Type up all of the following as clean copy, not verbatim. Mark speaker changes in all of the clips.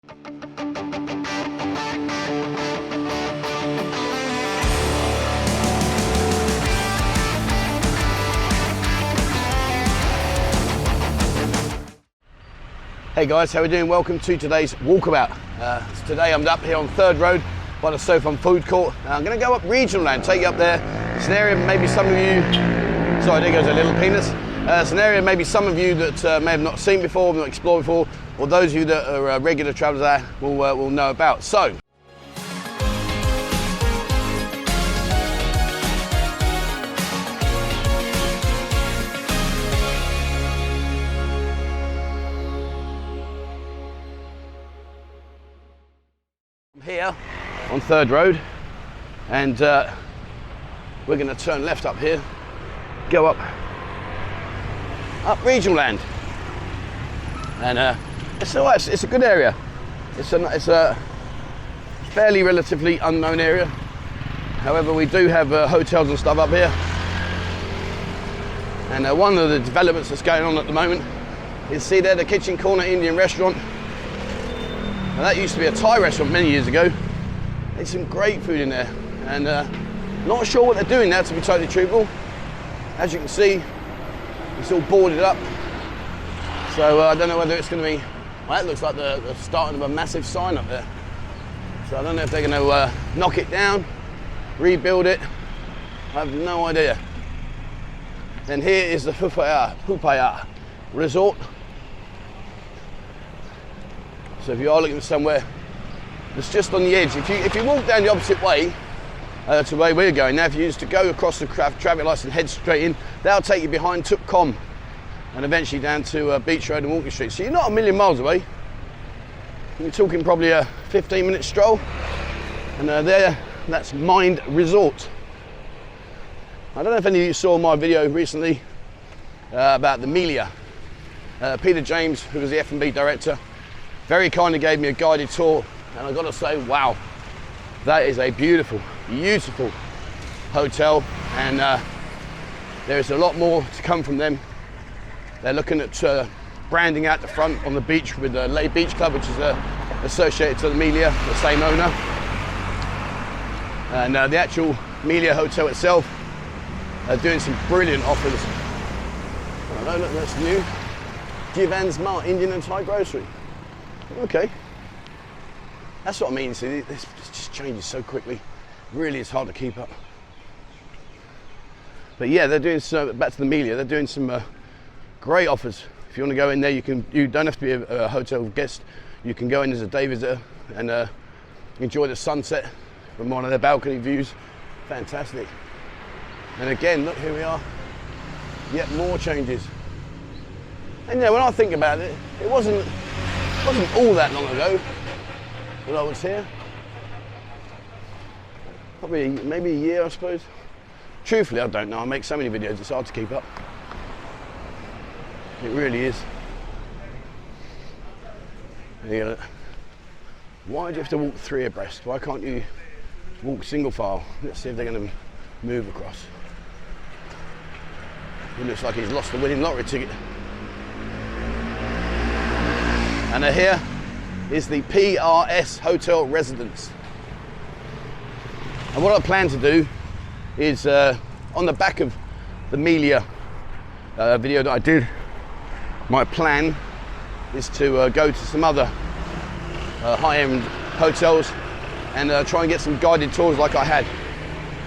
Speaker 1: Hey guys, how are we doing? Welcome to today's walkabout. Today I'm up here on 3rd Road by the Sofon food court. I'm going to go up regional land, take you up there. It's an area maybe some of you, sorry there goes a little penis. It's an area maybe some of you that may have not seen before, not explored before, or those of you that are regular travellers there will know about. So, here on 3rd Road, and we're going to turn left up here, go up regional land, and it's alright. It's a good area. It's a fairly relatively unknown area. However, we do have hotels and stuff up here, and one of the developments that's going on at the moment is, see there, the Kitchen Corner Indian restaurant. Now, that used to be a Thai restaurant many years ago. There's some great food in there, and not sure what they're doing now, to be totally truthful. As you can see, it's all boarded up, so I don't know whether it's going to be, well, that looks like the starting of a massive sign up there. So I don't know if they're going to knock it down, rebuild it. I have no idea. And here is the Pattaya resort. So if you are looking for somewhere that's just on the edge, if you walk down the opposite way to where we're going now, if you used to go across the traffic lights and head straight in, that'll take you behind Tuk Kom and eventually down to Beach Road and Walking Street. So you're not a million miles away. You're talking probably a 15-minute stroll, and that's Mind Resort. I don't know if any of you saw my video recently about the Melia. Peter James, who was the F&B director, very kindly gave me a guided tour, and I've got to say, wow, that is a beautiful, beautiful hotel, and there is a lot more to come from them. They're looking at branding out the front on the beach with the Lay Beach Club, which is associated to the Melia, the same owner. And the actual Melia hotel itself are doing some brilliant offers. Oh, look, that's new. Jivan's Mart, Indian and Thai grocery. Okay, that's what I mean. See, this just changes so quickly. Really, it's hard to keep up. But yeah, they're doing so. Back to the Melia, they're doing some great offers. If you want to go in there, you don't have to be a hotel guest. You can go in as a day visitor and enjoy the sunset from one of their balcony views. Fantastic. And again, look, here we are. Yet more changes. And yeah, when I think about it, it wasn't all that long ago when I was here. Probably maybe a year, I suppose. Truthfully, I don't know. I make so many videos, it's hard to keep up. It really is. Why do you have to walk 3 abreast? Why can't you walk single file? Let's see if they're going to move across. It looks like he's lost the winning lottery ticket. And here is the PRS Hotel Residence. And what I plan to do is, on the back of the Melia video that I did, my plan is to go to some other high-end hotels and try and get some guided tours like I had.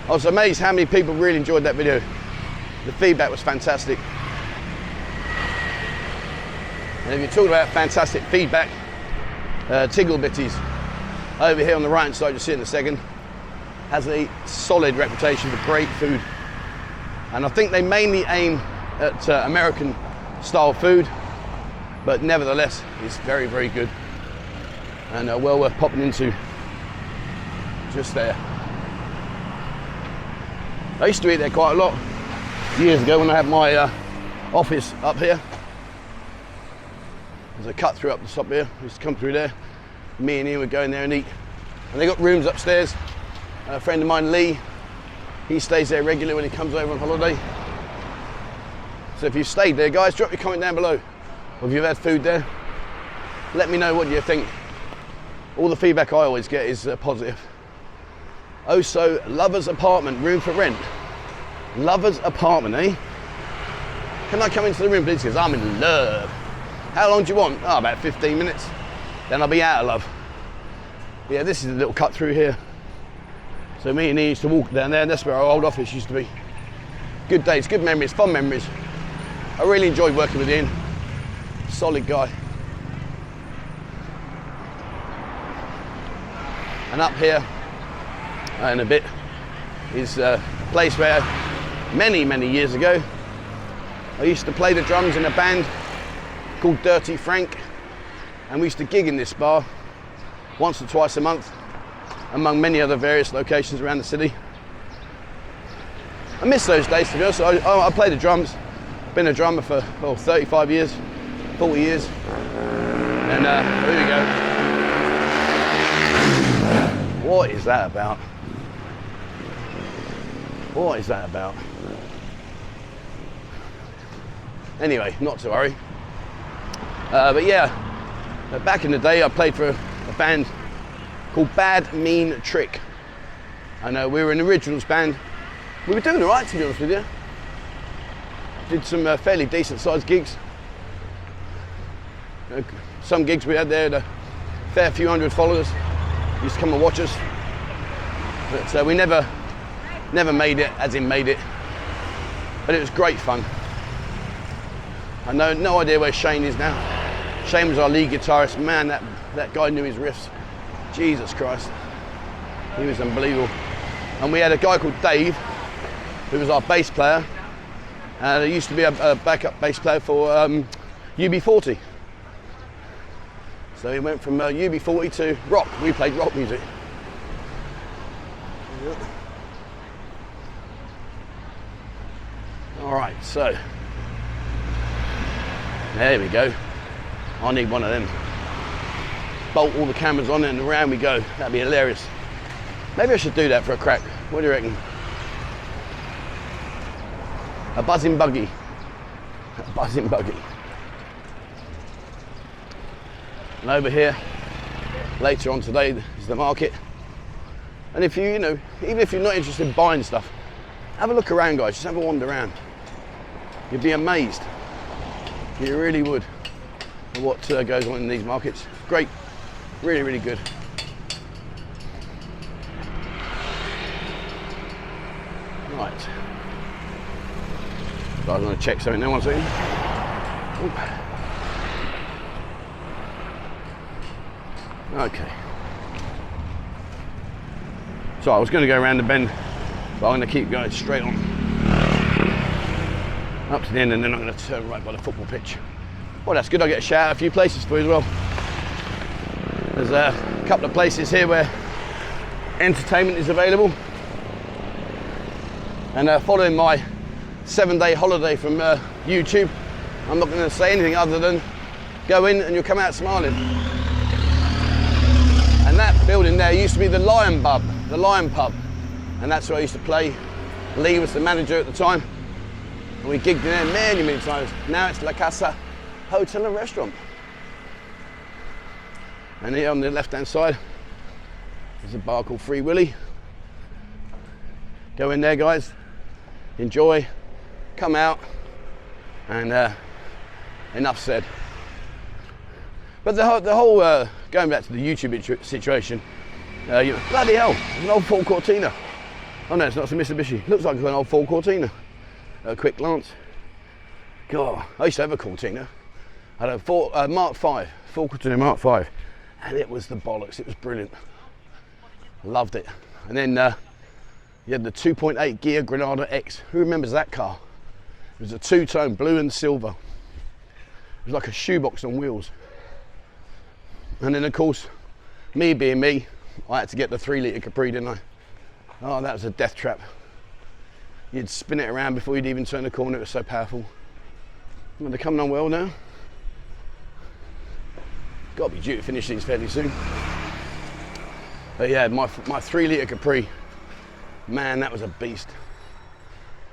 Speaker 1: I was amazed how many people really enjoyed that video. The feedback was fantastic. And if you're talking about fantastic feedback, Tiggle Bitties, over here on the right hand side, you'll see in a second, has a solid reputation for great food. And I think they mainly aim at American style food, but nevertheless, it's very, very good. And well worth popping into just there. I used to eat there quite a lot years ago when I had my office up here. There's a cut through up the top here. We used to come through there. Me and Ian would go in there and eat. And they got rooms upstairs. A friend of mine, Lee, he stays there regularly when he comes over on holiday. So if you've stayed there, guys, drop your comment down below. Or if you've had food there, let me know what you think. all the feedback I always get is positive. Oh, so lover's apartment, room for rent. Lover's apartment, eh? Can I come into the room, please? Because I'm in love. How long do you want? Oh, about 15 minutes. Then I'll be out of love. Yeah, this is a little cut through here. So me and he used to walk down there, and that's where our old office used to be. Good days, good memories, fun memories. I really enjoyed working with Ian. Solid guy. And up here, in a bit, is a place where many, many years ago, I used to play the drums in a band called Dirty Frank, and we used to gig in this bar once or twice a month, among many other various locations around the city. I miss those days, to be honest. I play the drums, been a drummer for 35 years, 40 years, and here we go. What is that about? What is that about? Anyway, not to worry. But yeah, back in the day I played for a band called Bad Mean Trick. And we were an originals band. We were doing all right, to be honest with you. Did some fairly decent sized gigs. Some gigs we had there, a fair few hundred followers used to come and watch us. But we never made it, as in made it. But it was great fun. I know no idea where Shane is now. Shane was our lead guitarist. Man, that guy knew his riffs. Jesus Christ. He was unbelievable. And we had a guy called Dave, who was our bass player. And he used to be a backup bass player for UB40. So he went from UB40 to rock. We played rock music. All right, so there we go. I need one of them. Bolt all the cameras on it and around we go. That'd be hilarious. Maybe I should do that for a crack. What do you reckon? A buzzing buggy. A buzzing buggy. And over here, later on today, is the market. And if you know, even if you're not interested in buying stuff, have a look around, guys. Just have a wander around. You'd be amazed. You really would. At what goes on in these markets. Great. Really, really good. Right. So I was going to check something now, one second. Okay. So I was going to go around the bend, but I'm going to keep going straight on up to the end, and then I'm going to turn right by the football pitch. Well, that's good. I'll get a shout out a few places for you as well. There's a couple of places here where entertainment is available. And following my 7-day holiday from YouTube, I'm not going to say anything other than go in and you'll come out smiling. And that building there used to be the Lion Pub, and that's where I used to play. Lee was the manager at the time, and we gigged in there many, many times. Now it's La Casa Hotel and Restaurant. And here on the left-hand side, there's a bar called Free Willy. Go in there, guys. Enjoy. Come out. And enough said. But the whole going back to the YouTube situation, bloody hell, it's an old Ford Cortina. Oh no, it's not, it's a Mitsubishi. Looks like an old Ford Cortina. A quick glance. God, I used to have a Cortina. I had a Mark 5, Ford Cortina Mark 5. And it was the bollocks, it was brilliant. Loved it. And then you had the 2.8 gear Granada X. Who remembers that car? It was a two-tone, blue and silver. It was like a shoebox on wheels. And then of course, me being me, I had to get the 3-litre Capri, didn't I? Oh, that was a death trap. You'd spin it around before you'd even turn the corner, it was so powerful. Well, they're coming on well now. Got to be due to finish these fairly soon. But yeah, my 3-litre Capri, man, that was a beast.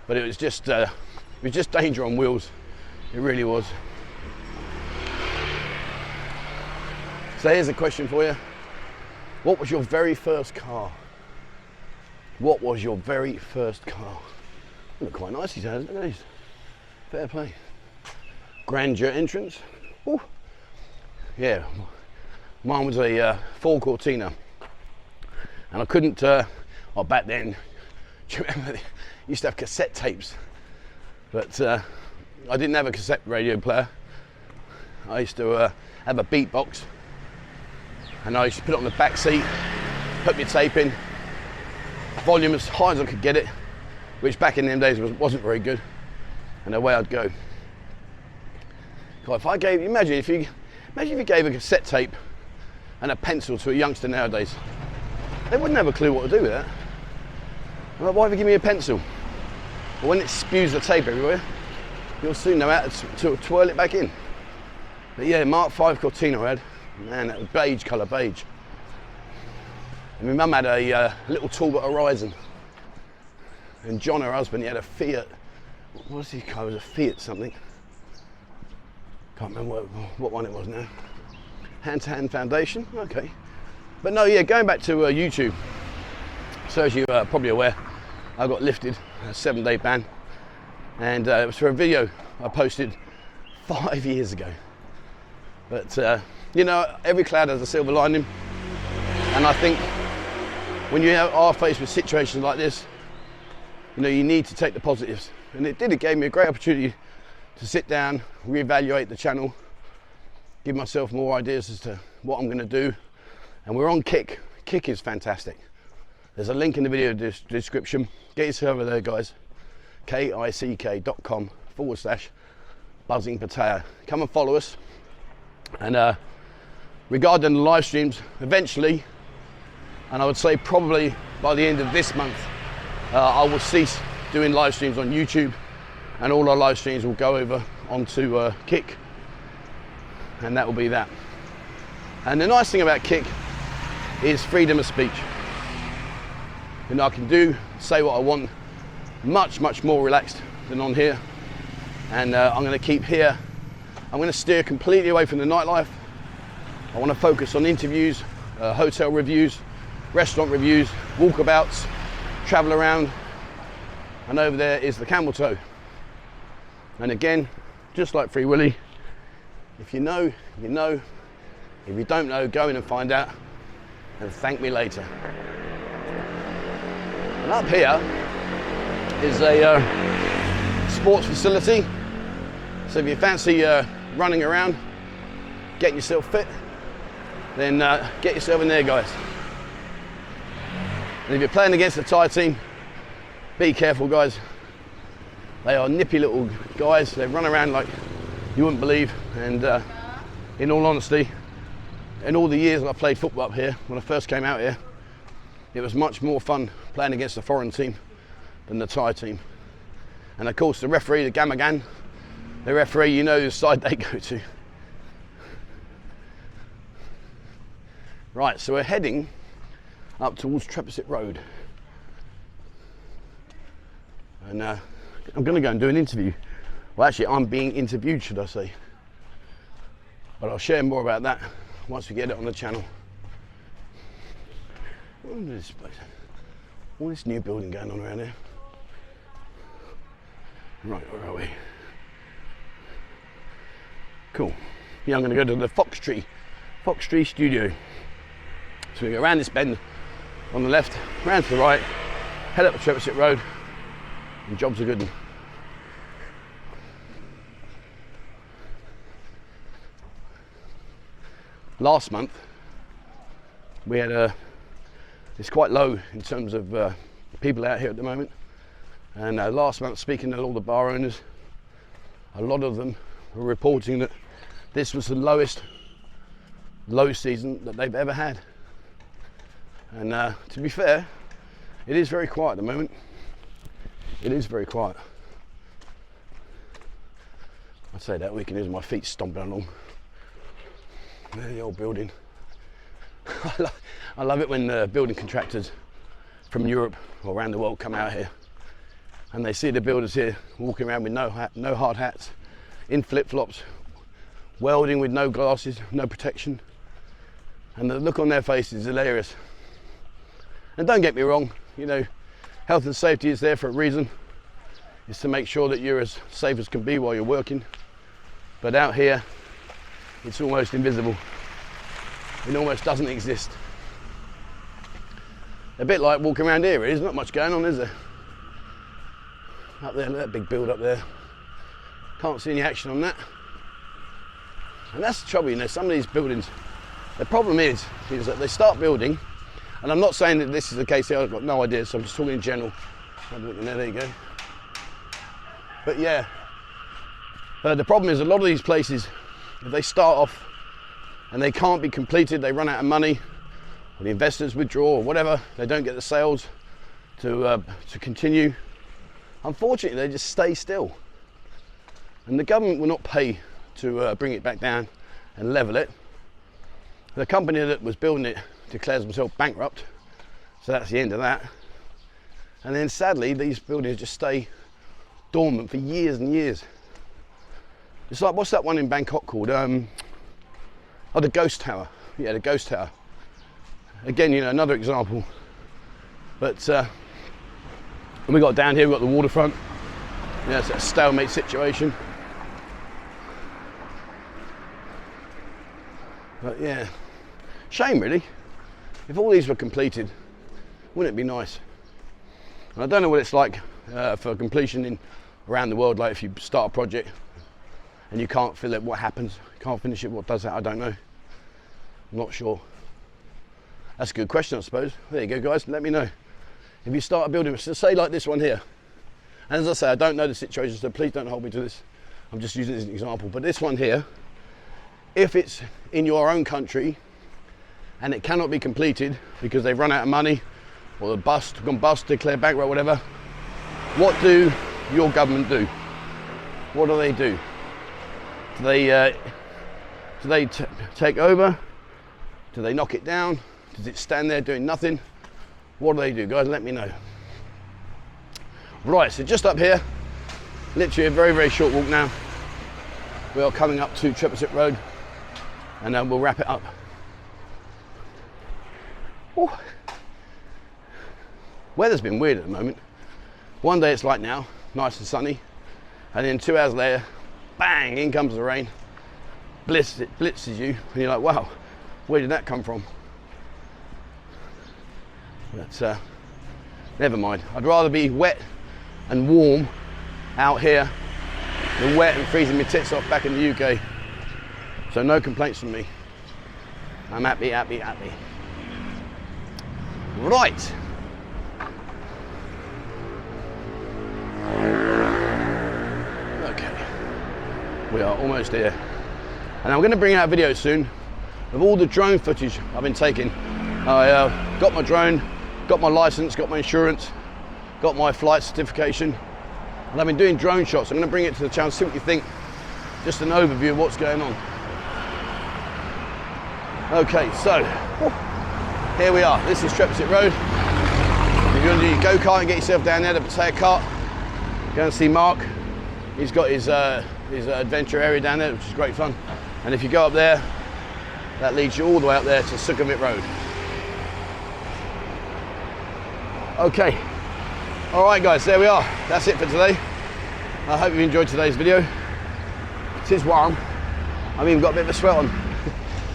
Speaker 1: But it was just danger on wheels. It really was. So here's a question for you. What was your very first car? What was your very first car? They look quite nice, these houses, look at these. Fair play. Grandeur entrance. Ooh. Yeah, mine was a Ford Cortina. And I couldn't, back then, do you remember, they used to have cassette tapes. But I didn't have a cassette radio player. I used to have a beatbox. And I used to put it on the back seat, put my tape in, volume as high as I could get it, which back in them days wasn't very good, and away I'd go. God, if I gave, imagine if you gave a cassette tape and a pencil to a youngster nowadays, they wouldn't have a clue what to do with that. Like, why have you given me a pencil? But when it spews the tape everywhere, you'll soon know how to twirl it back in. But yeah, Mark V Cortina I had. Man, that was beige colour, beige. And my mum had a little Talbot Horizon. And John, her husband, he had a Fiat. What was he called? It was a Fiat something. Can't remember what one it was now. Hand to Hand Foundation, okay. But no, yeah, going back to YouTube. So as you're probably aware, I got lifted, a 7-day ban. And it was for a video I posted 5 years ago. But you know, every cloud has a silver lining, and I think when you are faced with situations like this, you know, you need to take the positives. And it gave me a great opportunity to sit down, reevaluate the channel, give myself more ideas as to what I'm going to do. And we're on Kick. Kick is fantastic. There's a link in the video description. Get yourself over there, guys. kick.com/buzzing Pattaya. Come and follow us. And regarding the live streams, eventually, and I would say probably by the end of this month, I will cease doing live streams on YouTube, and all our live streams will go over onto Kick, and that will be that. And the nice thing about Kick is freedom of speech. You know, I can say what I want, much more relaxed than on here. And I'm going to keep here. I'm going to steer completely away from the nightlife. I want to focus on interviews, hotel reviews, restaurant reviews, walkabouts, travel around. And over there is the camel toe. And again, just like Free Willy, if you know, you know. If you don't know, go in and find out, and thank me later. And up here is a sports facility. So if you fancy running around, getting yourself fit, then get yourself in there, guys. And if you're playing against the Thai team, be careful, guys. They are nippy little guys. They run around like you wouldn't believe. And in all honesty, in all the years that I played football up here, when I first came out here, it was much more fun playing against the foreign team than the Thai team. And of course, the referee, the Gamagan, the referee, you know whose side they go to. Right, so we're heading up towards Trepisit Road. And I'm going to go and do an interview. Well, actually, I'm being interviewed, should I say. But I'll share more about that once we get it on the channel. What is this place? All this new building going on around here. Right, where are we? Cool. Yeah, I'm going to go to the Fox Tree Studio. So we go around this bend on the left, round to the right, head up the Trepisit Road, and jobs are good. Last month, we had it's quite low in terms of people out here at the moment. And last month, speaking to all the bar owners, a lot of them were reporting that this was the lowest low season that they've ever had. And to be fair, it is very quiet at the moment. It is very quiet. I say that we can use my feet stomping along. There's the old building. I love it when building contractors from Europe or around the world come out here and they see the builders here walking around with no hard hats, in flip-flops, welding with no glasses, no protection. And the look on their face is hilarious. And don't get me wrong, you know, health and safety is there for a reason. It's to make sure that you're as safe as can be while you're working. But out here, it's almost invisible. It almost doesn't exist. A bit like walking around here, really. There's not much going on, is there? Up there, look at that big build up there. Can't see any action on that. And that's the trouble, you know, some of these buildings, the problem is that they start building, and I'm not saying that this is the case here, I've got no idea, so I'm just talking in general. There you go. But yeah, the problem is a lot of these places, if they start off and they can't be completed, they run out of money, or the investors withdraw or whatever, they don't get the sales to continue. Unfortunately, they just stay still. And the government will not pay to bring it back down and level it. The company that was building it declares themselves bankrupt, so that's the end of that. And then sadly, these buildings just stay dormant for years and years. It's like, what's that one in Bangkok called? Oh, the Ghost Tower. Yeah, the Ghost Tower. Again, you know, another example. But when we got down here, we got the waterfront. Yeah, it's a stalemate situation. But yeah, shame really. If all these were completed, wouldn't it be nice? And I don't know what it's like for completion around the world, like if you start a project and you can't fill it, what happens? You can't finish it, what does that? I don't know. I'm not sure. That's a good question, I suppose. There you go, guys, let me know. If you start a building, so say like this one here, and as I say, I don't know the situation, so please don't hold me to this. I'm just using it as an example. But this one here, if it's in your own country and it cannot be completed because they've run out of money or gone bust, declared bankrupt, whatever, what do your government do? What do they do? Do they take over? Do they knock it down? Does it stand there doing nothing? What do they do? Guys, let me know. Right, so just up here, literally a very, very short walk now. We are coming up to Triplicate Road, and we'll wrap it up. Ooh. Weather's been weird at the moment. One day it's like now, nice and sunny, and then 2 hours later, bang, in comes the rain. Blitzes you, and you're like, wow, where did that come from? But never mind. I'd rather be wet and warm out here than wet and freezing my tits off back in the UK. So no complaints from me. I'm happy, happy, happy. Right. Okay. We are almost here. And I'm going to bring out a video soon of all the drone footage I've been taking. I got my drone, got my license, got my insurance, got my flight certification, and I've been doing drone shots. I'm going to bring it to the channel, see what you think. Just an overview of what's going on. Okay, so here we are. This is Triplicate Road. If you want to do your go-kart and get yourself down there, the Pattaya cart, go and see Mark. He's got his adventure area down there, which is great fun. And if you go up there, that leads you all the way up there to Sukhumvit Road. Okay, all right guys, there we are. That's it for today. I hope you enjoyed today's video. It is warm. I've even got a bit of a sweat on.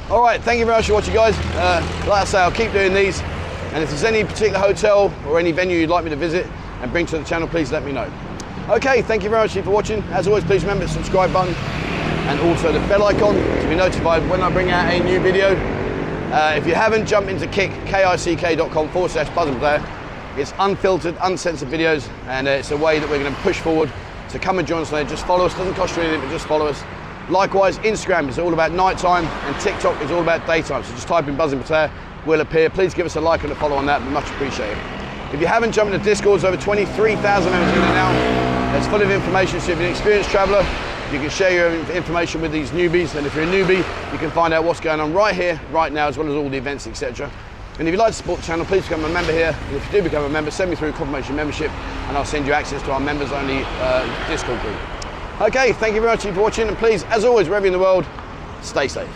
Speaker 1: All right, thank you very much for watching, guys. Like I say, I'll keep doing these. And if there's any particular hotel or any venue you'd like me to visit and bring to the channel, please let me know. Okay, thank you very much for watching. As always, please remember the subscribe button and also the bell icon to be notified when I bring out a new video. If you haven't, jump into kick.com/buzzingplayer. It's unfiltered, uncensored videos, and it's a way that we're going to push forward. So come and join us there. Just follow us. Doesn't cost you anything, but just follow us. Likewise, Instagram is all about nighttime, and TikTok is all about daytime. So just type in Buzzing Pattaya, we'll appear. Please give us a like and a follow on that. It'd be much appreciated. If you haven't jumped into Discord, there's over 23,000 members in there now. It's full of information. So if you're an experienced traveller, you can share your information with these newbies. And if you're a newbie, you can find out what's going on right here, right now, as well as all the events, etc. And if you'd like to support the channel, please become a member here. And if you do become a member, send me through confirmation membership, and I'll send you access to our members-only Discord group. Okay, thank you very much for watching, and please, as always, wherever you're in the world, stay safe.